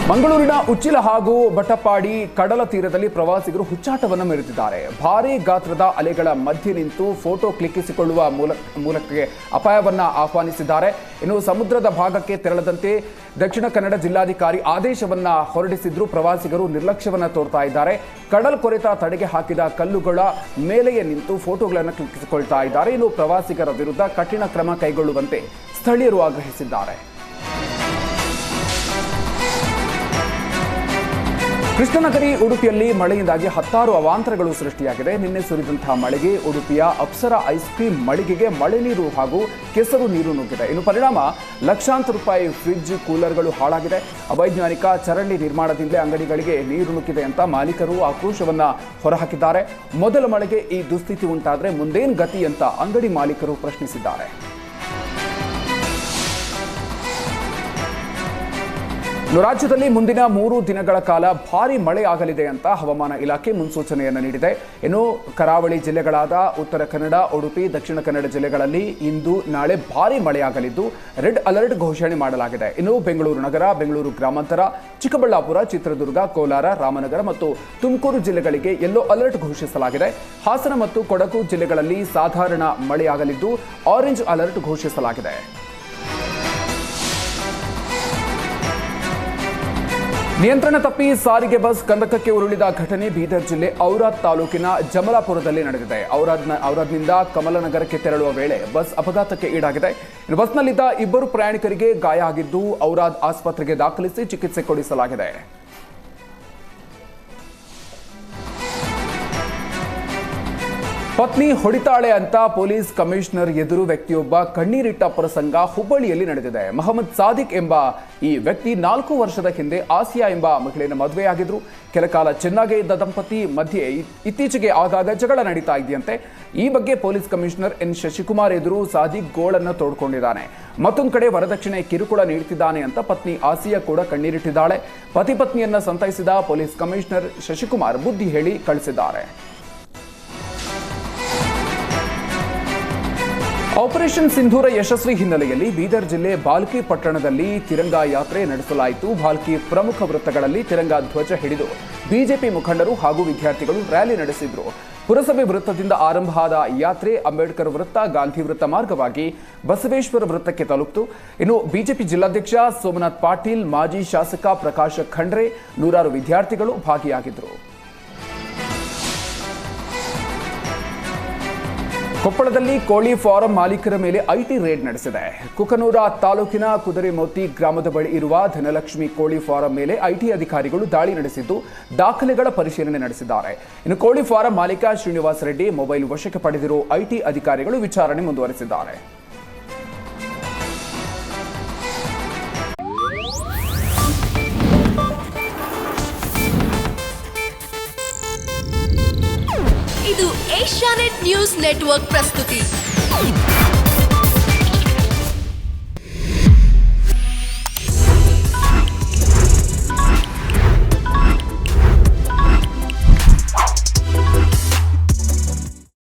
ಮಂಗಳೂರಿನ ಉಚ್ಚಿಲ ಹಾಗೂ ಬಟಪಾಡಿ ಕಡಲ ತೀರದಲ್ಲಿ ಪ್ರವಾಸಿಗರು ಹುಚ್ಚಾಟವನ್ನು ಮೆರೆದಿದ್ದಾರೆ. ಭಾರೀ ಗಾತ್ರದ ಅಲೆಗಳ ಮಧ್ಯೆ ನಿಂತು ಫೋಟೋ ಕ್ಲಿಕ್ಕಿಸಿಕೊಳ್ಳುವ ಮೂಲಕ ಅಪಾಯವನ್ನು ಆಹ್ವಾನಿಸಿದ್ದಾರೆ. ಇನ್ನು ಸಮುದ್ರದ ಭಾಗಕ್ಕೆ ತೆರಳದಂತೆ ದಕ್ಷಿಣ ಕನ್ನಡ ಜಿಲ್ಲಾಧಿಕಾರಿ ಆದೇಶವನ್ನ ಹೊರಡಿಸಿದ್ರು. ಪ್ರವಾಸಿಗರು ನಿರ್ಲಕ್ಷ್ಯವನ್ನ ತೋರ್ತಾ ಇದ್ದಾರೆ. ಕಡಲ್ ಕೊರೆತ ತಡೆಗೆ ಹಾಕಿದ ಕಲ್ಲುಗಳ ಮೇಲೆಯೇ ನಿಂತು ಫೋಟೋಗಳನ್ನು ಕ್ಲಿಕ್ಕಿಸಿಕೊಳ್ತಾ ಇದ್ದಾರೆ. ಇನ್ನು ಪ್ರವಾಸಿಗರ ವಿರುದ್ಧ ಕಠಿಣ ಕ್ರಮ ಕೈಗೊಳ್ಳುವಂತೆ ಸ್ಥಳೀಯರು ಆಗ್ರಹಿಸಿದ್ದಾರೆ. ಕೃಷ್ಣನಗರಿ ಉಡುಪಿಯಲ್ಲಿ ಮಳೆಯಿಂದಾಗಿ 10 ಅವಾಂತರಗಳು ಸೃಷ್ಟಿಯಾಗಿದೆ. ನಿನ್ನೆ ಸುರಿದಂತಹ ಮಳೆಗೆ ಉಡುಪಿಯ ಅಪ್ಸರಾ ಐಸ್ ಕ್ರೀಮ್ ಮಳಿಗೆಗೆ ಮಳೆ ನೀರು ಹಾಗೂ ಕೆಸರು ನೀರು ನುಗ್ಗಿದೆ. ಇನ್ನು ಪರಿಣಾಮ ಲಕ್ಷಾಂತರ ರೂಪಾಯಿ ಫ್ರಿಡ್ಜ್, ಕೂಲರ್ಗಳು ಹಾಳಾಗಿದೆ. ಅವೈಜ್ಞಾನಿಕ ಚರಂಡಿ ನಿರ್ಮಾಣದಿಂದಲೇ ಅಂಗಡಿಗಳಿಗೆ ನೀರು ನುಗ್ಗಿದೆ ಅಂತ ಮಾಲೀಕರು ಆಕ್ರೋಶವನ್ನ ಹೊರಹಾಕಿದ್ದಾರೆ. ಮೊದಲ ಮಳೆಗೆ ಈ ದುಸ್ಥಿತಿ ಉಂಟಾದ್ರೆ ಮುಂದೇನ್ ಗತಿ ಅಂತ ಅಂಗಡಿ ಮಾಲೀಕರು ಪ್ರಶ್ನಿಸಿದ್ದಾರೆ. ರಾಜ್ಯದಲ್ಲಿ ಮುಂದಿನ 3 ದಿನಗಳ ಕಾಲ ಭಾರೀ ಮಳೆ ಆಗಲಿದೆ ಅಂತ ಹವಾಮಾನ ಇಲಾಖೆ ಮುನ್ಸೂಚನೆಯನ್ನು ನೀಡಿದೆ. ಇನ್ನು ಕರಾವಳಿ ಜಿಲ್ಲೆಗಳಾದ ಉತ್ತರ ಕನ್ನಡ, ಉಡುಪಿ, ದಕ್ಷಿಣ ಕನ್ನಡ ಜಿಲ್ಲೆಗಳಲ್ಲಿ ಇಂದು ನಾಳೆ ಭಾರೀ ಮಳೆಯಾಗಲಿದ್ದು ರೆಡ್ ಅಲರ್ಟ್ ಘೋಷಣೆ ಮಾಡಲಾಗಿದೆ. ಇನ್ನು ಬೆಂಗಳೂರು ನಗರ, ಬೆಂಗಳೂರು ಗ್ರಾಮಾಂತರ, ಚಿಕ್ಕಬಳ್ಳಾಪುರ, ಚಿತ್ರದುರ್ಗ, ಕೋಲಾರ, ರಾಮನಗರ ಮತ್ತು ತುಮಕೂರು ಜಿಲ್ಲೆಗಳಿಗೆ ಯೆಲ್ಲೋ ಅಲರ್ಟ್ ಘೋಷಿಸಲಾಗಿದೆ. ಹಾಸನ ಮತ್ತು ಕೊಡಗು ಜಿಲ್ಲೆಗಳಲ್ಲಿ ಸಾಧಾರಣ ಮಳೆಯಾಗಲಿದ್ದು ಆರೆಂಜ್ ಅಲರ್ಟ್ ಘೋಷಿಸಲಾಗಿದೆ. ನಿಯಂತ್ರಣ ತಪ್ಪಿ ಸಾರಿಗೆ ಬಸ್ ಕಂದಕಕ್ಕೆ ಉರುಳಿದ ಘಟನೆ ಬೀದರ್ ಜಿಲ್ಲೆ ಔರಾದ್ ತಾಲೂಕಿನ ಜಮಲಾಪುರದಲ್ಲಿ ನಡೆದಿದೆ. ಔರಾದ್ನಿಂದ ಕಮಲನಗರಕ್ಕೆ ತೆರಳುವ ವೇಳೆ ಬಸ್ ಅಪಘಾತಕ್ಕೆ ಈಡಾಗಿದೆ. ಬಸ್ನಲ್ಲಿದ್ದ 2 ಪ್ರಯಾಣಿಕರಿಗೆ ಗಾಯ ಆಗಿದ್ದು ಔರಾದ್ ಆಸ್ಪತ್ರೆಗೆ ದಾಖಲಿಸಿ ಚಿಕಿತ್ಸೆ ಕೊಡಿಸಲಾಗಿದೆ. ಪತ್ನಿ ಹೊಡಿತಾಳೆ ಅಂತ ಪೊಲೀಸ್ ಕಮಿಷನರ್ ಎದುರು ವ್ಯಕ್ತಿಯೊಬ್ಬ ಕಣ್ಣೀರಿಟ್ಟ ಪ್ರಸಂಗ ಹುಬ್ಬಳ್ಳಿಯಲ್ಲಿ ನಡೆದಿದೆ. ಮೊಹಮ್ಮದ್ ಸಾದಿಕ್ ಎಂಬ ಈ ವ್ಯಕ್ತಿ 4 ವರ್ಷದ ಹಿಂದೆ ಆಸಿಯಾ ಎಂಬ ಮಹಿಳೆಯನ್ನು ಮದುವೆಯಾಗಿದ್ರು. ಕೆಲಕಾಲ ಚೆನ್ನಾಗೇ ಇದ್ದ ದಂಪತಿ ಮಧ್ಯೆ ಇತ್ತೀಚೆಗೆ ಆಗಾಗ ಜಗಳ ನಡೀತಾ ಇದೆಯಂತೆ. ಈ ಬಗ್ಗೆ ಪೊಲೀಸ್ ಕಮಿಷನರ್ ಎನ್ ಶಶಿಕುಮಾರ್ ಎದುರು ಸಾದಿಕ್ ಗೋಳನ್ನು ತೋಡ್ಕೊಂಡಿದ್ದಾನೆ. ಮತ್ತೊಂದು ಕಡೆ ವರದಕ್ಷಿಣೆ ಕಿರುಕುಳ ನೀಡುತ್ತಿದ್ದಾನೆ ಅಂತ ಪತ್ನಿ ಆಸಿಯಾ ಕೂಡ ಕಣ್ಣೀರಿಟ್ಟಿದ್ದಾಳೆ. ಪತಿ ಪತ್ನಿಯನ್ನ ಸಂತೈಸಿದ ಪೊಲೀಸ್ ಕಮಿಷನರ್ ಶಶಿಕುಮಾರ್ ಬುದ್ಧಿ ಹೇಳಿ ಕಳಿಸಿದ್ದಾರೆ. ಆಪರೇಷನ್ ಸಿಂಧೂರ ಯಶಸ್ವಿ ಹಿನ್ನೆಲೆಯಲ್ಲಿ ಬೀದರ್ ಜಿಲ್ಲೆ ಬಾಲ್ಕಿ ಪಟ್ಟಣದಲ್ಲಿ ತಿರಂಗಾ ಯಾತ್ರೆ ನಡೆಸಲಾಯಿತು. ಬಾಲ್ಕಿ ಪ್ರಮುಖ ವೃತ್ತಗಳಲ್ಲಿ ತಿರಂಗಾ ಧ್ವಜ ಹಿಡಿದು ಬಿಜೆಪಿ ಮುಖಂಡರು ಹಾಗೂ ವಿದ್ಯಾರ್ಥಿಗಳು ರ್ಯಾಲಿ ನಡೆಸಿದ್ರು. ಪುರಸಭೆ ವೃತ್ತದಿಂದ ಆರಂಭ ಆದ ಯಾತ್ರೆ ಅಂಬೇಡ್ಕರ್ ವೃತ್ತ, ಗಾಂಧಿ ವೃತ್ತ ಮಾರ್ಗವಾಗಿ ಬಸವೇಶ್ವರ ವೃತ್ತಕ್ಕೆ ತಲುಪಿತು. ಇನ್ನು ಬಿಜೆಪಿ ಜಿಲ್ಲಾಧ್ಯಕ್ಷ ಸೋಮನಾಥ್ ಪಾಟೀಲ್, ಮಾಜಿ ಶಾಸಕ ಪ್ರಕಾಶ್ ಖಂಡ್ರೆ, ನೂರಾರು ವಿದ್ಯಾರ್ಥಿಗಳು ಭಾಗಿಯಾಗಿದ್ದರು. ಕೊಪ್ಪಳದಲ್ಲಿ ಕೋಳಿ ಫಾರಂ ಮಾಲೀಕರ ಮೇಲೆ ಐಟಿ ರೇಡ್ ನಡೆಸಿದೆ. ಕುಕನೂರ ತಾಲೂಕಿನ ಕುದುರೆಮೋತಿ ಗ್ರಾಮದ ಬಳಿ ಇರುವ ಧನಲಕ್ಷ್ಮಿ ಕೋಳಿ ಫಾರಂ ಮೇಲೆ ಐಟಿ ಅಧಿಕಾರಿಗಳು ದಾಳಿ ನಡೆಸಿದ್ದು ದಾಖಲೆಗಳ ಪರಿಶೀಲನೆ ನಡೆಸಿದ್ದಾರೆ. ಇನ್ನು ಕೋಳಿ ಫಾರಂ ಮಾಲೀಕ ಶ್ರೀನಿವಾಸ ರೆಡ್ಡಿ ಮೊಬೈಲ್ ವಶಕ್ಕೆ ಪಡೆದಿರುವ ಐಟಿ ಅಧಿಕಾರಿಗಳು ವಿಚಾರಣೆ ಮುಂದುವರೆಸಿದ್ದಾರೆ. ಇದು ಏಷ್ಯಾನೆಟ್ ನ್ಯೂಸ್ ನೆಟ್ವರ್ಕ್ ಪ್ರಸ್ತುತಿ.